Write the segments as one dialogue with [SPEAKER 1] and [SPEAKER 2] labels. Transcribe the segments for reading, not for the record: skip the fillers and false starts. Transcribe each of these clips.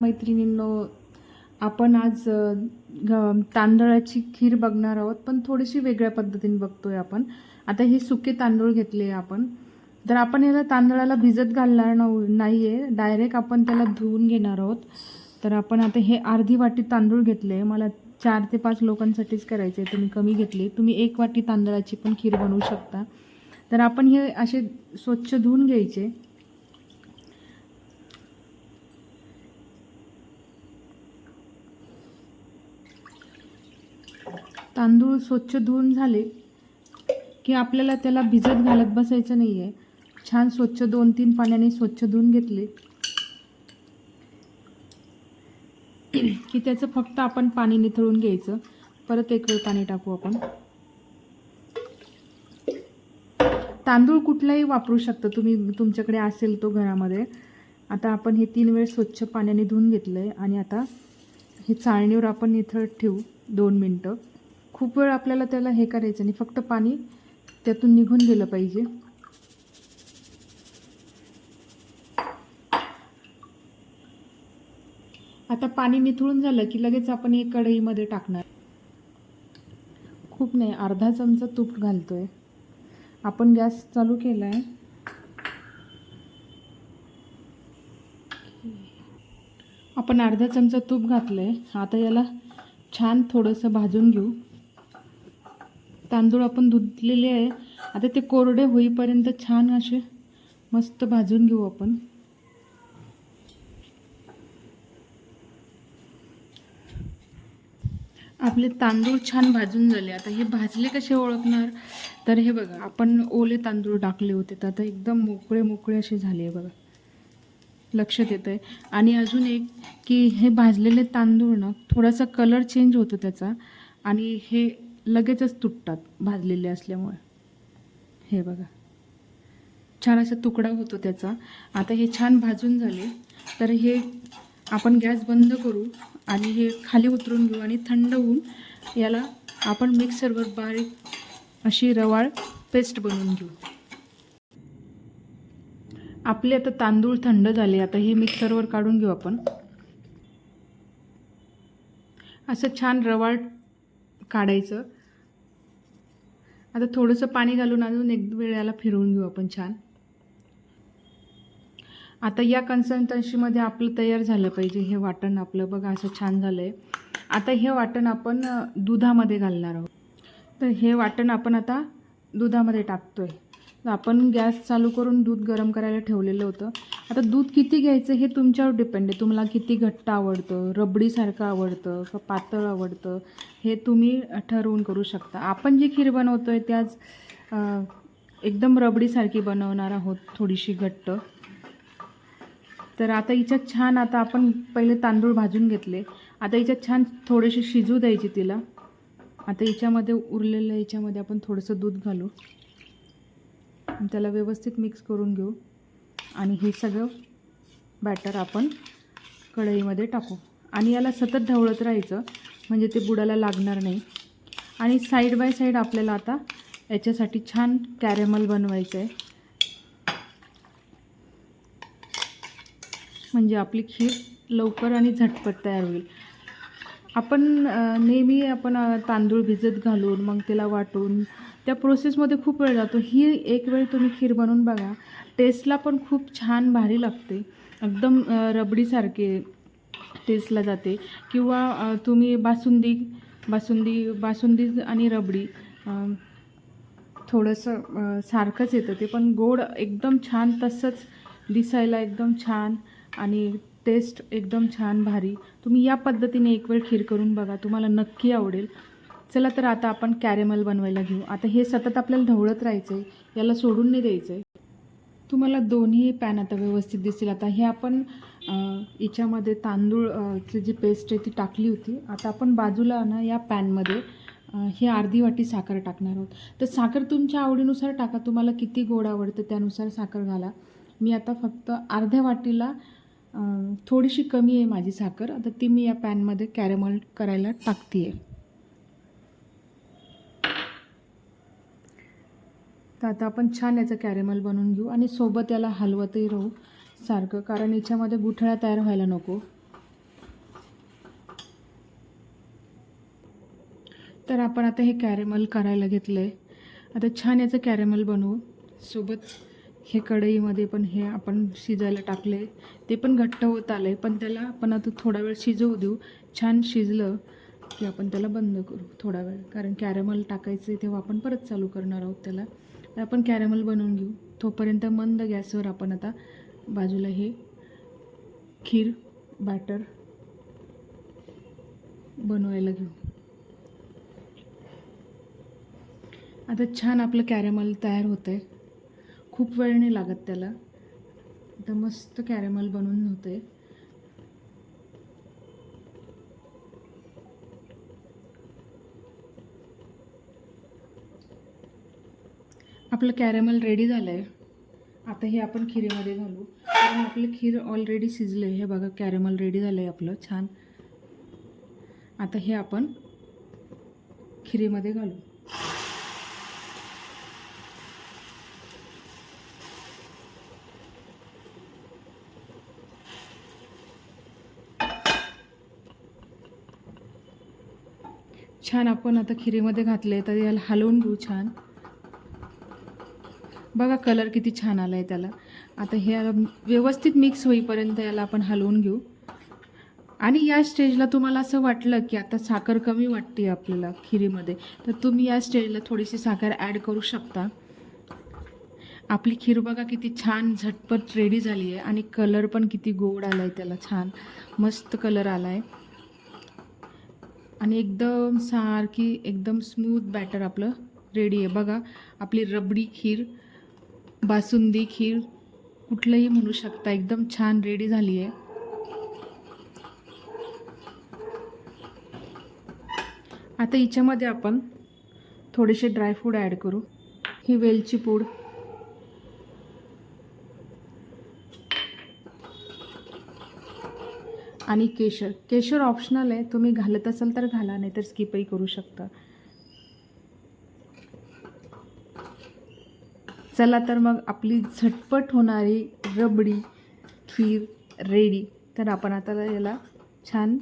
[SPEAKER 1] मैत्रिणींनो, आपण आज तांदळाची खीर बघणार आहोत, पण थोडीशी वेगळ्या पद्धतीने बघतोय आपण. आता हे सुके तांदूळ घेतले आपण. तर आपण याला तांदळाला भिजत घालणार नाहीये, डायरेक्ट आपण त्याला धुवून घेणार आहोत. तर आपण आता हे अर्धी वाटी तांदूळ घेतले. मला 4 ते 5 लोकांसाठीच करायचे, तुम्ही कमी घेतले. तुम्ही 1 वाटी तांदळाची पण खीर बनवू शकता. तर आपण हे असे स्वच्छ धुवून घ्यायचे. तांदूळ स्वच्छ धुवून झाले की आपल्याला त्याला भिजत घालत बसायचं नाही आहे. छान स्वच्छ 2-3 पाण्याने स्वच्छ धुवून घेतले की त्याचं फक्त आपण पाणी निथळून घ्यायचं. परत एक वेळ पाणी टाकू आपण. तांदूळ कुठलाही वापरू शकता तुम्ही, तुमच्याकडे असेल तो घरामध्ये. आता आपण हे 3 वेळ स्वच्छ पाण्याने धुवून घेतलं आहे आणि आता हे चाळणीवर आपण निथळत ठेवू 2 मिनटं. खूप वेळ आपल्याला त्याला हे करायचं नाही, फक्त पाणी त्यातून निघून गेलं पाहिजे. आता पाणी निथळून झालं की लगेच आपण हे कढईमध्ये टाकणार. खूप नाही, अर्धा चमचा तूप घालतोय आपण. गॅस चालू केला आहे. आपण अर्धा चमचा तूप घातलं आहे. आता याला छान थोडंसं भाजून घेऊ. तांदूळ आपण धुतलेले आहे. आता ते कोरडे होईपर्यंत छान असे मस्त भाजून घेऊ आपण. आपले तांदूळ छान भाजून झाले. आता हे भाजले कसे ओळखणार, तर हे बघा, आपण ओले तांदूळ टाकले होते तर आता एकदम मोकळे मोकळे असे झाले बघा, लक्षात येतं आहे. आणि अजून एक की हे भाजलेले तांदूळ ना थोडासा कलर चेंज होतो त्याचा आणि हे लगेचच तुटतात भाजलेले असल्यामुळे. हे बघा, छान असा तुकडा होतो त्याचा. आता हे छान भाजून झाले तर हे आपण गॅस बंद करू आणि हे खाली उतरून घेऊ आणि थंड होऊन याला आपण मिक्सरवर बारीक अशी रवाळ पेस्ट बनवून घेऊ. आपले आता तांदूळ थंड झाले. आता हे मिक्सरवर काढून घेऊ आपण. असं छान रवाळ काढायचं. आता थोडंसं पाणी घालून अजून एक वेळ याला फिरवून घेऊ आपण छान. आता या कन्सिस्टन्सीमध्ये आपलं तयार झालं पाहिजे हे वाटण आपलं. बघा असं छान झालं आहे. आता हे वाटण आपण दुधामध्ये घालणार आहोत. तर हे वाटण आपण आता दुधामध्ये टाकतो आहे. तर आपण गॅस चालू करून दूध गरम करायला ठेवलेलं होतं. आता दूध किती घ्यायचं हे तुमच्यावर डिपेंड आहे. तुम्हाला किती घट्ट आवडतं, रबडीसारखं आवडतं का पातळ आवडतं, हे तुम्ही ठरवून करू शकता. आपण जी खीर बनवतो आहे त्याच एकदम रबडीसारखी बनवणार आहोत, थोडीशी घट्ट. तर आता हिच्यात छान, आता आपण पहिले तांदूळ भाजून घेतले. आता हिच्यात छान थोडेसे शिजू द्यायचे तिला. आता हिच्यामध्ये उरलेलं हिच्यामध्ये आपण थोडंसं दूध घालू, त्याला व्यवस्थित मिक्स करून घेऊ आणि हे सगळं बॅटर आपण कढईमध्ये टाकू आणि याला सतत ढवळत राहायचं म्हणजे ते बुडाला लागणार नाही. आणि साईड बाय साईड आपल्याला आता याच्यासाठी छान कॅरेमल बनवायचं आहे, म्हणजे आपली खीर लवकर आणि झटपट तयार होईल. आपण नेहमी आपण तांदूळ भिजत घालून मग त्याला वाटून त्या प्रोसेसमध्ये खूप वेळ जातो. ही एक वेळ तुम्ही खीर बनवून बघा, टेस्टला पण खूप छान भारी लागते. एकदम रबडीसारखे टेस्टला जाते. किंवा तुम्ही बासुंदी आणि रबडी थोडंसं सारखंच येतं ते, पण गोड एकदम छान, तसंच दिसायला एकदम छान आणि टेस्ट एकदम छान भारी. तुम्ही या पद्धतीने एक वेळ खीर करून बघा, तुम्हाला नक्की आवडेल. चला तर आता आपण कॅरेमल बनवायला घेऊ. आता हे सतत आपल्याला ढवळत राहायचं आहे, याला सोडून नाही द्यायचं आहे. तुम्हाला दोन्ही पॅन आता व्यवस्थित दिसतील. आता हे आपण याच्यामध्ये तांदूळची जी पेस्ट आहे ती टाकली होती. आता आपण बाजूला ना या पॅनमध्ये ही अर्धी वाटी साखर टाकणार आहोत. तर साखर तुमच्या आवडीनुसार टाका, तुम्हाला किती गोड आवडतं त्यानुसार साखर घाला. मी आता फक्त अर्ध्या वाटीला थोडीशी कमी आहे माझी साखर. आता ती मी या पॅनमध्ये कॅरेमल करायला टाकते आहे. तर आता आपण छान याचं कॅरेमल बनवून घेऊ आणि सोबत याला हलवतही राहू सारखं, कारण याच्यामध्ये गुठळ्या तयार व्हायला नको. तर आपण आता हे कॅरेमल करायला घेतलं आहे. आता छान याचं कॅरेमल बनवू. सोबत हे कढईमध्ये पण हे आपण शिजायला टाकले, ते पण घट्ट होत आलं आहे. पण त्याला आपण आता थोडा वेळ शिजवू देऊ. छान शिजलं की आपण त्याला बंद करू थोडा वेळ, कारण कॅरेमल टाकायचं आहे तेव्हा आपण परत चालू करणार आहोत त्याला. तर आपण कॅरेमल बनवून घेऊ. तोपर्यंत मंद गॅसवर आपण आता बाजूला हे खीर बॅटर बनवायला घेऊ. आता छान आपलं कॅरेमल तयार होतं आहे. खूप वेळ नाही लागत त्याला. आता मस्त कॅरेमल बनवून होतं आहे. आपलं कॅरेमल रेडी झालं आहे. आता हे आपण खिरीमध्ये घालू, कारण आपलं खीर ऑलरेडी शिजलं आहे. हे बघा कॅरेमल रेडी झालं आहे आपलं छान. आता हे आपण खिरीमध्ये घालू. छान आपण आता खिरीमध्ये घातले, तर याला हलवून घेऊ छान. बघा कलर किती छान आला आहे त्याला. आता हे व्यवस्थित मिक्स होईपर्यंत याला आपण हलवून घेऊ. आणि या स्टेजला तुम्हाला असं वाटलं की आता साखर कमी वाटते आपल्याला खिरीमध्ये, तर तुम्ही या स्टेजला थोडीशी साखर ॲड करू शकता. आपली खीर बघा किती छान झटपट रेडी झाली आहे. आणि कलर पण किती गोड आला आहे त्याला, छान मस्त कलर आला आहे. आणि एकदम सारखी एकदम स्मूथ बॅटर आपलं रेडी आहे. बघा आपली रबडी खीर, बासुंदी खीर, कुठलंही म्हणू शकता, एकदम छान रेडी झाली आहे. आता हिच्यामध्ये आपण थोडेसे ड्रायफ्रूट ॲड करू. ही वेलची पूड, आणि केशर. केशर ऑप्शनल आहे, तुम्ही घालत असाल तर घाला, नाही तर स्किपही करू शकता. चला तर मग आपली झटपट होणारी रबडी खीर रेडी. तर आपण आता याला छान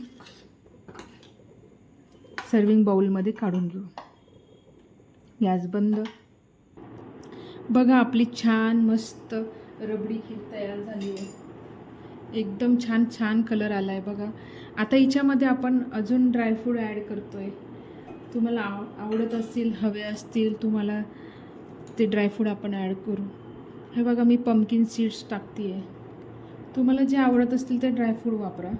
[SPEAKER 1] सर्विंग बाउलमध्ये काढून घेऊ. गॅस बंद. बघा आपली छान मस्त रबडी खीर तयार झाली आहे. एकदम छान छान कलर आला आहे बघा. आता हिच्यामध्ये आपण अजून ड्रायफ्रूट ॲड करतो आहे. तुम्हाला आवडत असतील, हवे असतील तुम्हाला ते ड्रायफ्रूट आपण ॲड करू. हे बघा मी पंपकिन सीड्स टाकते आहे. तुम्हाला जे आवडत असतील ते ड्रायफ्रूट वापरा.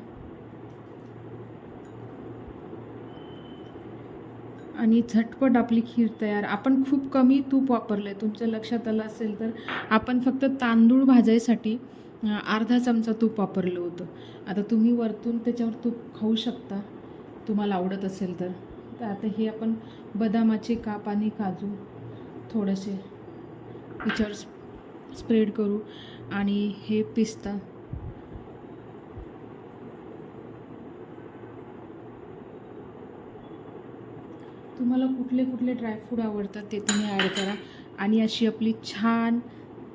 [SPEAKER 1] आणि झटपट आपली खीर तयार. आपण खूप कमी तूप वापरलं आहे, तुमच्या लक्षात आलं असेल तर. आपण फक्त तांदूळ भाजायसाठी अर्धा चमचा तूप वापरलं होतं. आता तुम्ही वरतून त्याच्यावर तूप खाऊ शकता तुम्हाला आवडत असेल तर. तर आता हे आपण बदामाचे काप आणि काजू थोडेसे याच्यावर स्प्रेड करू. आणि हे पिस्ता, तुम्हाला कुठले कुठले ड्रायफ्रूट आवडतात ते तुम्ही ॲड करा. आणि अशी आपली छान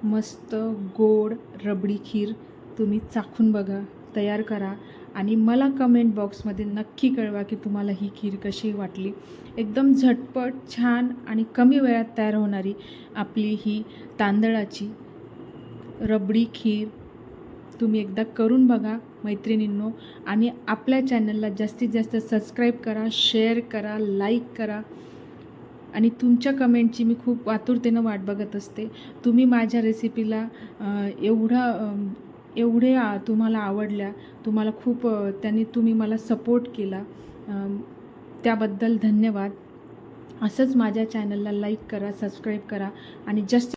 [SPEAKER 1] मस्त गोड रबडी खीर तुम्ही चाखून बघा, तयार करा. आणि मला कमेंट बॉक्समध्ये नक्की कळवा की तुम्हाला ही खीर कशी वाटली. एकदम झटपट छान आणि कमी वेळात तयार होणारी आपली ही तांदळाची रबडी खीर तुम्ही एकदा करून बघा मैत्रिणींनो. आणि आपल्या चॅनलला जास्तीत जास्त सबस्क्राईब करा, शेअर करा, लाईक करा. आणि तुमच्या कमेंटची मी खूप आतुरतेनं वाट बघत असते. तुम्ही माझ्या रेसिपीला एवढे तुम्हाला आवडल्या, तुम्हाला खूप त्यांनी तुम्ही मला सपोर्ट केला, त्याबद्दल धन्यवाद. असंच माझ्या चॅनलला लाईक करा, सबस्क्राईब करा. आणि